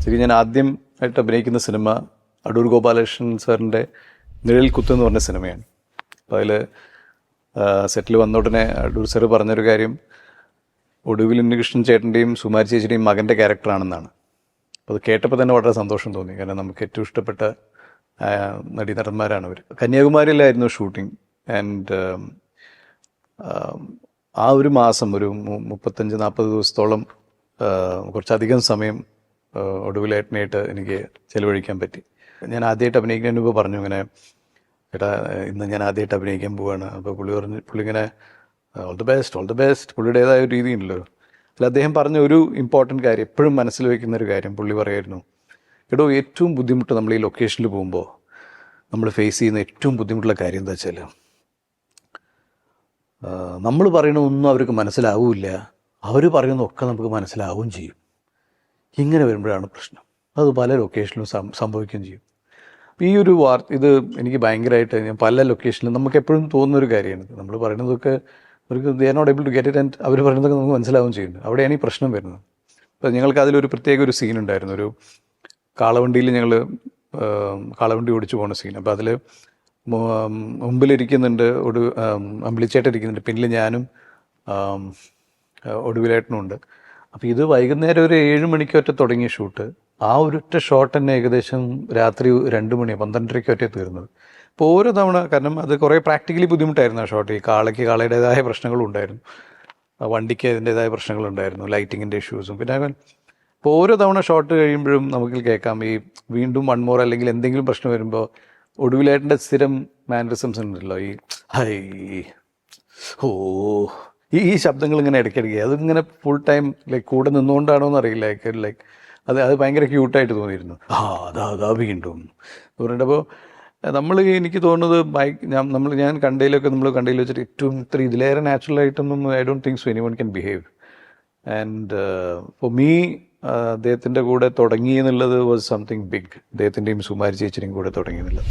ശരി, ഞാൻ ആദ്യമായിട്ട് അഭിനയിക്കുന്ന സിനിമ അടൂർ ഗോപാലകൃഷ്ണൻ സാറിൻ്റെ നിഴൽ കുത്ത് എന്ന് പറഞ്ഞ സിനിമയാണ്. അപ്പോൾ അതിൽ സെറ്റിൽ വന്ന ഉടനെ അടൂർ സാറ് പറഞ്ഞൊരു കാര്യം ഒടുവിൽ ഉണ്ണികൃഷ്ണൻ ചേട്ടൻ്റെയും സുമാരി ചേച്ചിയുടെയും മകൻ്റെ ക്യാരക്ടറാണെന്നാണ്. അപ്പോൾ അത് കേട്ടപ്പോൾ തന്നെ വളരെ സന്തോഷം തോന്നി. കാരണം നമുക്ക് ഏറ്റവും ഇഷ്ടപ്പെട്ട നടീനടന്മാരാണ് അവർ. കന്യാകുമാരിയിലായിരുന്നു ഷൂട്ടിംഗ്. ആൻഡ് ആ ഒരു മാസം ഒരു 35-40 ദിവസത്തോളം കുറച്ചധികം സമയം ഒടുവിലേട്ടനായിട്ട് എനിക്ക് ചിലവഴിക്കാൻ പറ്റി. ഞാൻ ആദ്യമായിട്ട് അഭിനയിക്കുന്നതിന് മുമ്പ് പറഞ്ഞു ഇങ്ങനെ, ചേട്ടാ ഇന്ന് ഞാൻ ആദ്യമായിട്ട് അഭിനയിക്കാൻ പോവുകയാണ്. അപ്പോൾ പുള്ളി ഇങ്ങനെ ഓൾ ദി ബെസ്റ്റ് പുള്ളിയുടേതായ ഒരു രീതിയുണ്ടല്ലോ. അല്ല, അദ്ദേഹം പറഞ്ഞ ഒരു ഇമ്പോർട്ടൻറ്റ് കാര്യം, എപ്പോഴും മനസ്സിൽ വയ്ക്കുന്ന ഒരു കാര്യം പുള്ളി പറയായിരുന്നു, എടോ ഏറ്റവും ബുദ്ധിമുട്ട് നമ്മൾ ഈ ലൊക്കേഷനിൽ പോകുമ്പോൾ നമ്മൾ ഫേസ് ചെയ്യുന്ന ഏറ്റവും ബുദ്ധിമുട്ടുള്ള കാര്യം എന്താ വെച്ചാൽ നമ്മൾ പറയണതൊന്നും അവർക്ക് മനസ്സിലാവില്ല, അവർ പറയുന്നതൊക്കെ നമുക്ക് മനസ്സിലാവുകയും ചെയ്യും. ഇങ്ങനെ വരുമ്പോഴാണ് പ്രശ്നം. അത് പല ലൊക്കേഷനിലും സംഭവിക്കുകയും ചെയ്യും. അപ്പോൾ ഈ ഒരു ഇത് എനിക്ക് ഭയങ്കരമായിട്ട്, ഞാൻ പല ലൊക്കേഷനിലും നമുക്ക് എപ്പോഴും തോന്നുന്നൊരു കാര്യമാണ്, നമ്മൾ പറയുന്നതൊക്കെ അവർക്ക് they are not able to get it and അവർ പറയുന്നതൊക്കെ നമുക്ക് മനസ്സിലാവുകയും ചെയ്യുന്നു. അവിടെയാണ് ഈ പ്രശ്നം വരുന്നത്. അപ്പോൾ ഞങ്ങൾക്ക് അതിലൊരു പ്രത്യേക ഒരു സീൻ ഉണ്ടായിരുന്നു. ഒരു കാളവണ്ടിയിൽ ഞങ്ങൾ കാളവണ്ടി ഓടിച്ചു പോകുന്ന സീൻ. അപ്പോൾ അതിൽ മുമ്പിലിരിക്കുന്നുണ്ട് അമ്പിളിച്ചേട്ടൻ ഇരിക്കുന്നുണ്ട്, പിന്നിൽ ഞാനും ഒടുവിലേട്ടനും ഉണ്ട്. അപ്പോൾ ഇത് വൈകുന്നേരം ഒരു 7 മണിക്കൊറ്റ തുടങ്ങിയ ഷൂട്ട്, ആ ഒരൊറ്റ ഷോട്ട് തന്നെ ഏകദേശം രാത്രി 2 മണി 12:30 തീർന്നത്. അപ്പോൾ ഓരോ തവണ, കാരണം അത് കുറേ പ്രാക്ടിക്കലി ബുദ്ധിമുട്ടായിരുന്നു ആ ഷോട്ട്. ഈ കാളയുടേതായ പ്രശ്നങ്ങളും ഉണ്ടായിരുന്നു, വണ്ടിക്ക് അതിൻ്റേതായ പ്രശ്നങ്ങളുണ്ടായിരുന്നു, ലൈറ്റിങ്ങിൻ്റെ ഇഷ്യൂസും. പിന്നെ അപ്പോൾ ഓരോ തവണ ഷോട്ട് കഴിയുമ്പോഴും നമുക്ക് കേൾക്കാം ഈ വീണ്ടും 1 more അല്ലെങ്കിൽ എന്തെങ്കിലും പ്രശ്നം വരുമ്പോൾ ഒടുവിലേട്ടൻ്റെ സ്ഥിരം മാനറിസംസ് ഉണ്ടല്ലോ, ഈ ഹൈ ഓ ഈ ശബ്ദങ്ങൾ ഇങ്ങനെ ഇടയ്ക്കിടയ്ക്ക് അതിങ്ങനെ ഫുൾ ടൈം ലൈക്ക് കൂടെ നിന്നുകൊണ്ടാണോ എന്നറിയില്ല. ലൈക്ക് അത് ഭയങ്കര ക്യൂട്ടായിട്ട് തോന്നിയിരുന്നു. അതാ വീണ്ടും എന്ന് പറഞ്ഞിട്ടപ്പോൾ എനിക്ക് തോന്നുന്നത് ഞാൻ കണ്ടതിൽ വെച്ചിട്ട് ഏറ്റവും ഇതിലേറെ നാച്ചുറലായിട്ടൊന്നും I don't think so anyone can behave. And for me അദ്ദേഹത്തിൻ്റെ കൂടെ തുടങ്ങി എന്നുള്ളത് വാസ് സംതിങ് ബിഗ്. അദ്ദേഹത്തിൻ്റെയും സുമാരി ചേച്ചിയുടെയും കൂടെ തുടങ്ങി എന്നുള്ളത്.